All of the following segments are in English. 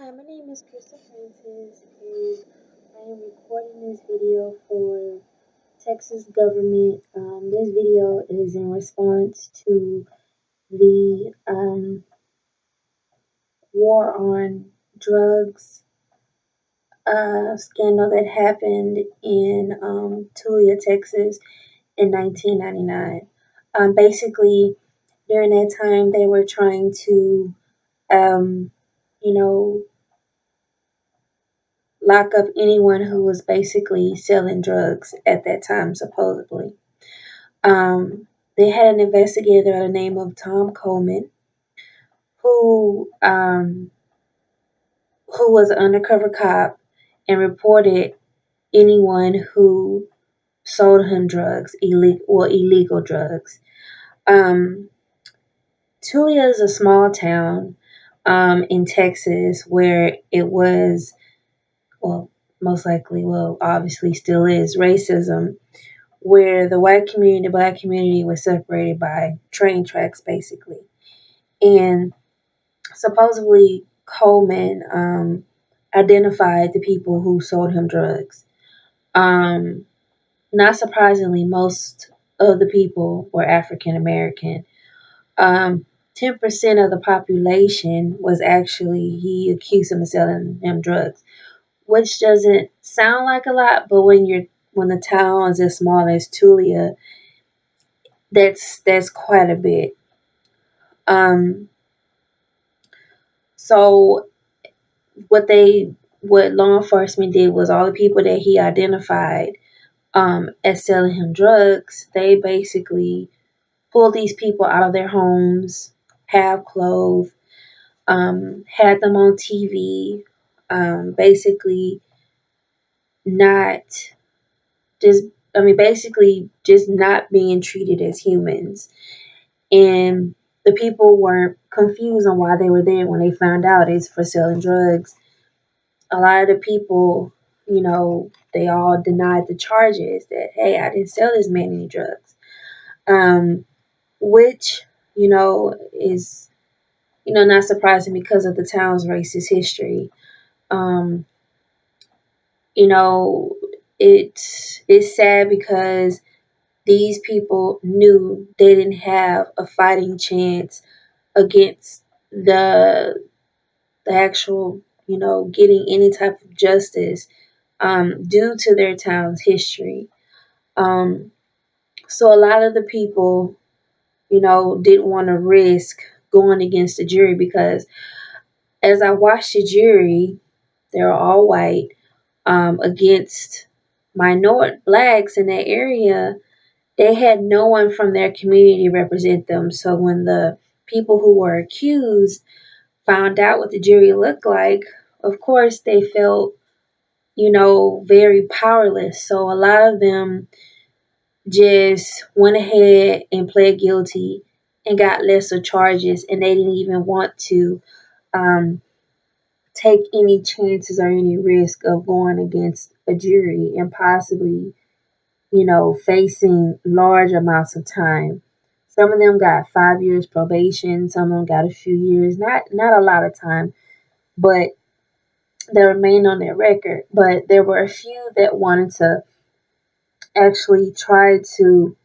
Hi, my name is Krista Francis, and I am recording this video for Texas government. This video is in response to the war on drugs scandal that happened in Tulia, Texas in 1999. Basically, during that time, they were trying to, um, you know, lock up anyone who was basically selling drugs at that time, supposedly. They had an investigator by the name of Tom Coleman who who was an undercover cop and reported anyone who sold him drugs, illegal drugs. Um, Tulia is a small town in Texas where it was, well, most likely, well, obviously still is racism, where the white community and the black community was separated by train tracks, basically. And supposedly Coleman identified the people who sold him drugs. Um, Not surprisingly, most of the people were African American. 10% of the population was actually, he accused him of selling him drugs, which doesn't sound like a lot, but when the town is as small as Tulia, that's quite a bit. Um, so what law enforcement did was all the people that he identified as selling him drugs, they basically pulled these people out of their homes, half clothed, had them on TV, basically not just, I mean, basically just not being treated as humans. And the people were confused on why they were there when they found out it's for selling drugs. A lot of the people, they all denied the charges that, hey, I didn't sell this man any drugs. Which, is, not surprising because of the town's racist history. Um, you know, it's sad because these people knew they didn't have a fighting chance against the actual, getting any type of justice due to their town's history. Um, so a lot of the people, didn't want to risk going against the jury because as I watched the jury, they're all white against minority blacks in that area. They had no one from their community represent them. So when the people who were accused found out what the jury looked like, of course they felt, very powerless. So a lot of them just went ahead and pled guilty and got lesser charges, and they didn't even want to um, take any chances or any risk of going against a jury and possibly, facing large amounts of time. Some of them got 5 years probation, some of them got a few years, not a lot of time, but they remained on their record. But there were a few that wanted to actually try to,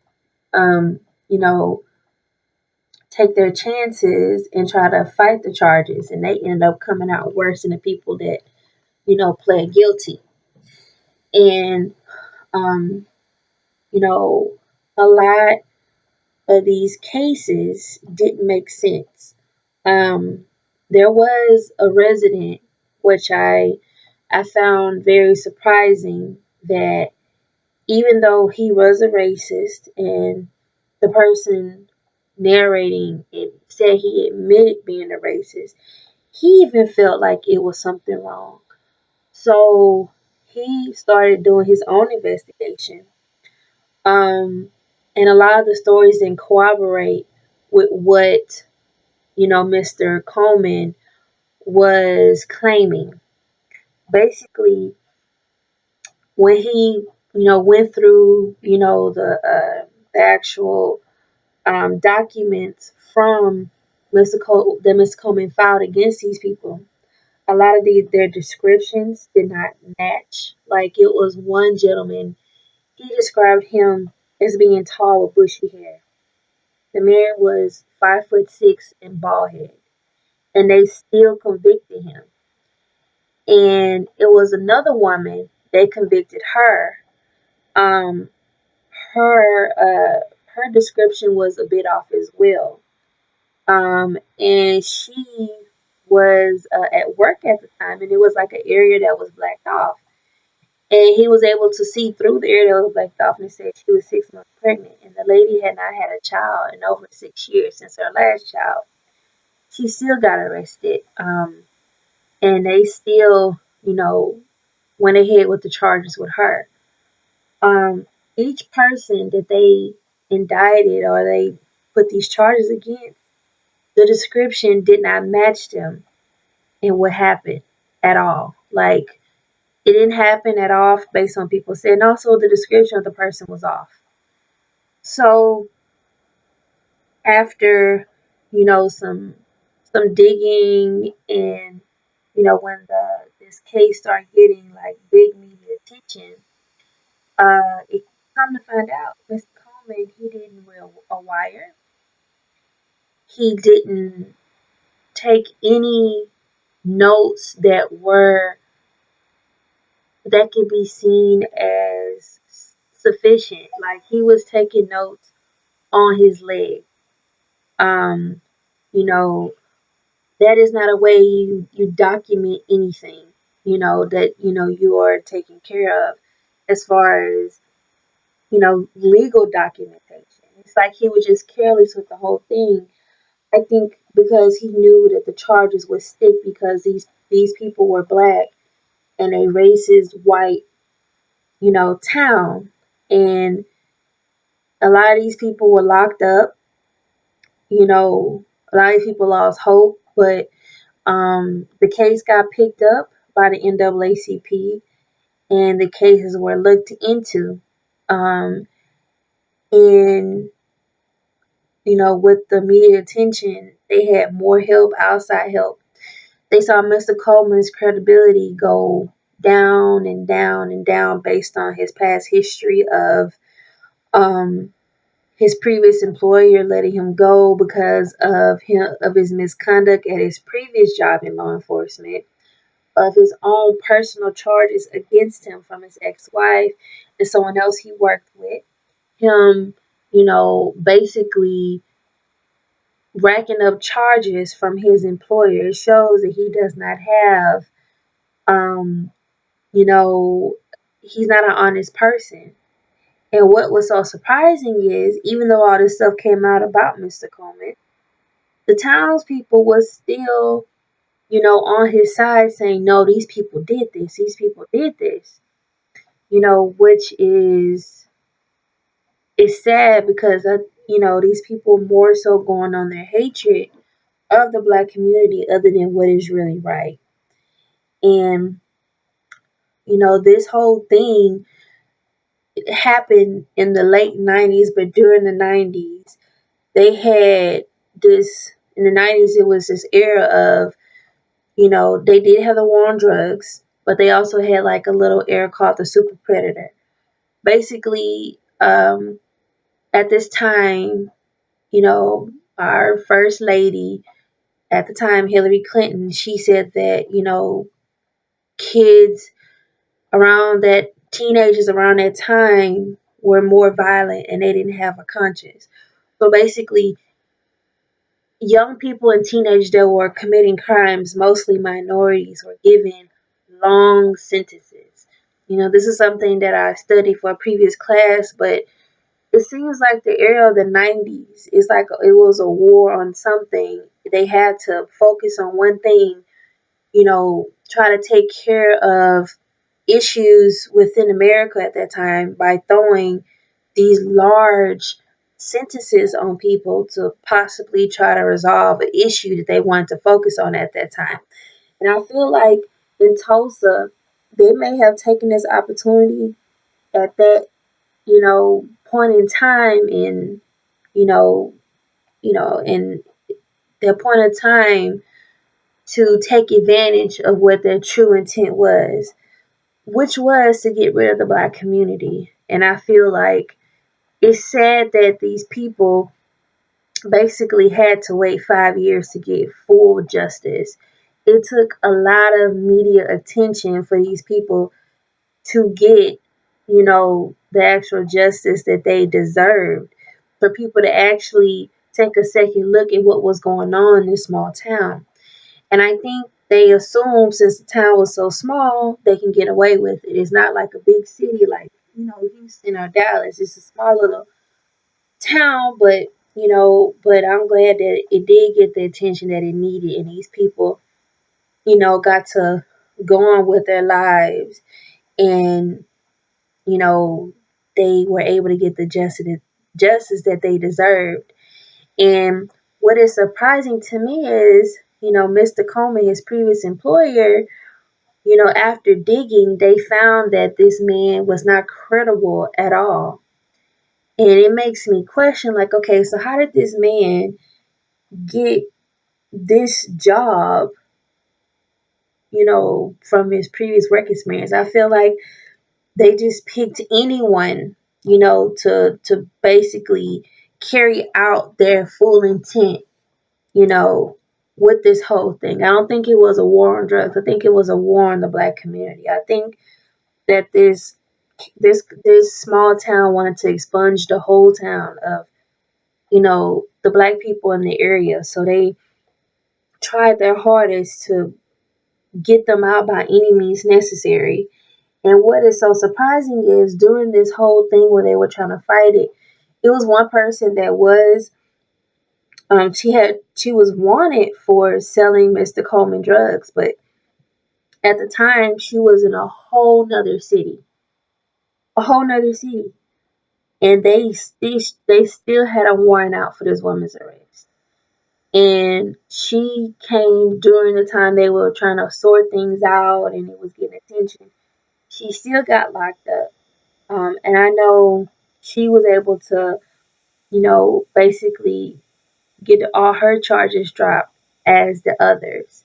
um, you know, take their chances and try to fight the charges, and they end up coming out worse than the people that, pled guilty. And, um, a lot of these cases didn't make sense. Um, there was a resident, which I found very surprising, that even though he was a racist and the person narrating it said he admitted being a racist, he even felt like it was something wrong. So he started doing his own investigation. And a lot of the stories didn't corroborate with what, Mr. Coleman was claiming. Basically, when he, went through, the actual documents from that Mr. Coleman filed against these people, a lot of their descriptions did not match. Like it was one gentleman, he described him as being tall with bushy hair. The man was 5'6" and bald head, and they still convicted him. And it was another woman, they convicted her. Um, her description was a bit off as well. And she was at work at the time, and it was like an area that was blacked off. And he was able to see through the area that was blacked off, and said she was 6 months pregnant, and the lady had not had a child in over 6 years since her last child. She still got arrested, and they still, went ahead with the charges with her. Um, each person that they indicted or they put these charges against, the description did not match them in what happened at all. Like it didn't happen at all based on people saying. And also the description of the person was off. So after some digging, and when the this case started getting like big media attention, it come to find out Mr. Coleman, he didn't wear a wire. He didn't take any notes that could be seen as sufficient. Like he was taking notes on his leg. Um, you know, that is not a way you document anything, that you are taking care of as far as, legal documentation. It's like he was just careless with the whole thing. I think because he knew that the charges would stick because these people were black in a racist white, town. And a lot of these people were locked up, a lot of people lost hope, but the case got picked up by the NAACP, and the cases were looked into. Um, and with the media attention, they had more help, outside help. They saw Mr. Coleman's credibility go down and down and down based on his past history of um, his previous employer letting him go because of his misconduct at his previous job in law enforcement, of his own personal charges against him from his ex-wife and someone else he worked with, him, basically racking up charges from his employer. It shows that he does not have, um, you know, he's not an honest person. And what was so surprising is, even though all this stuff came out about Mr. Coleman, the townspeople was still, on his side saying, no, these people did this, which is sad because, these people more so going on their hatred of the black community other than what is really right. And, this whole thing happened in the late 90s, but during the 90s, they had this, in the 90s, it was this era of, they did have the war on drugs, but they also had like a little era called the super predator. Basically, at this time, our first lady at the time, Hillary Clinton, she said that, kids around that, teenagers around that time were more violent and they didn't have a conscience. So basically, young people and teenagers that were committing crimes, mostly minorities, were given long sentences. This is something that I studied for a previous class, but it seems like the era of the 90s is like it was a war on something. They had to focus on one thing, try to take care of issues within America at that time by throwing these large sentences on people to possibly try to resolve an issue that they wanted to focus on at that time. And I feel like in Tulsa, they may have taken this opportunity at that, point in time in, in their point of time to take advantage of what their true intent was, which was to get rid of the black community. And I feel like it's sad that these people basically had to wait 5 years to get full justice. It took a lot of media attention for these people to get, the actual justice that they deserved, for people to actually take a second look at what was going on in this small town. And I think they assume since the town was so small, they can get away with it. It's not like a big city like, Houston or Dallas. It's a small little town, but I'm glad that it did get the attention that it needed, and these people, got to go on with their lives, and you know, they were able to get the justice that they deserved. And what is surprising to me is, Mr. Coleman, his previous employer, after digging, they found that this man was not credible at all. And it makes me question, like, okay, so how did this man get this job, from his previous work experience? I feel like they just picked anyone, to basically carry out their full intent, you know, with this whole thing. I don't think it was a war on drugs. I think it was a war on the black community. I think that this small town wanted to expunge the whole town of, the black people in the area. So they tried their hardest to get them out by any means necessary. And what is so surprising is during this whole thing where they were trying to fight it, it was one person that was she was wanted for selling Mr. Coleman drugs, but at the time she was in a whole nother city, and they still had a warrant out for this woman's arrest. And she came during the time they were trying to sort things out, and it was getting attention. She still got locked up. And I know she was able to, basically get all her charges dropped as the others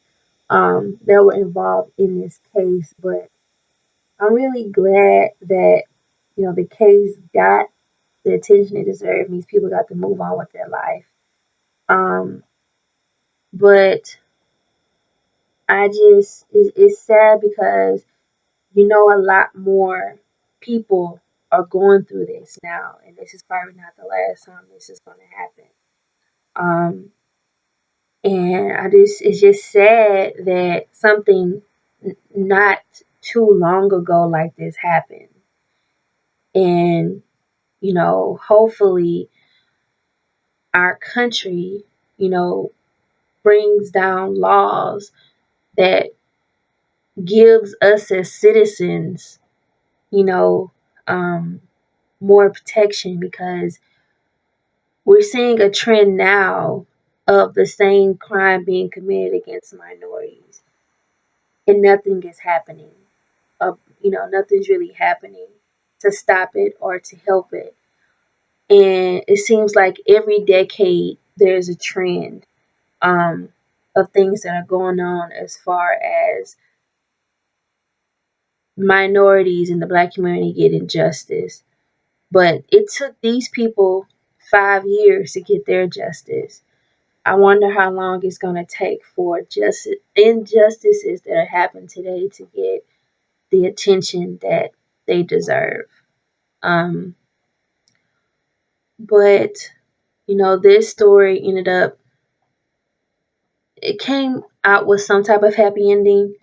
that were involved in this case. But I'm really glad that, the case got the attention it deserved. These people got to move on with their life. Um, but it's sad because, a lot more people are going through this now, and this is probably not the last time this is going to happen. Um, and it's just sad that something not too long ago like this happened. And, hopefully our country, you know, brings down laws that gives us as citizens, you know, um, more protection, because we're seeing a trend now of the same crime being committed against minorities, and nothing is happening. Nothing's really happening to stop it or to help it. And it seems like every decade there's a trend um, of things that are going on as far as minorities in the black community getting justice. But it took these people 5 years to get their justice. I wonder how long it's going to take for injustices that are happening today to get the attention that they deserve. Um, but this story ended up. It came out with some type of happy ending.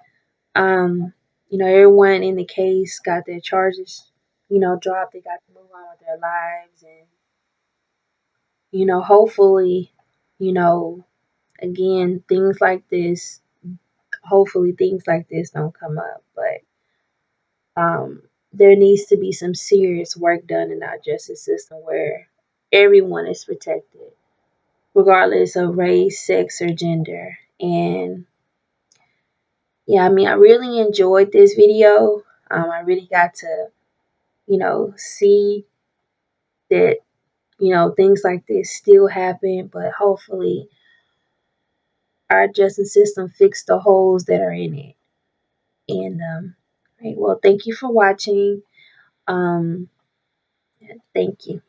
Everyone in the case got their charges, dropped. They got to move on with their lives, and hopefully, you know, again, things like this. Hopefully, things like this don't come up, but there needs to be some serious work done in our justice system where everyone is protected, regardless of race, sex, or gender. And yeah, I mean, I really enjoyed this video. I really got to, see that, things like this still happen, but hopefully our justice system fix the holes that are in it. And right, well, thank you for watching. Um, thank you.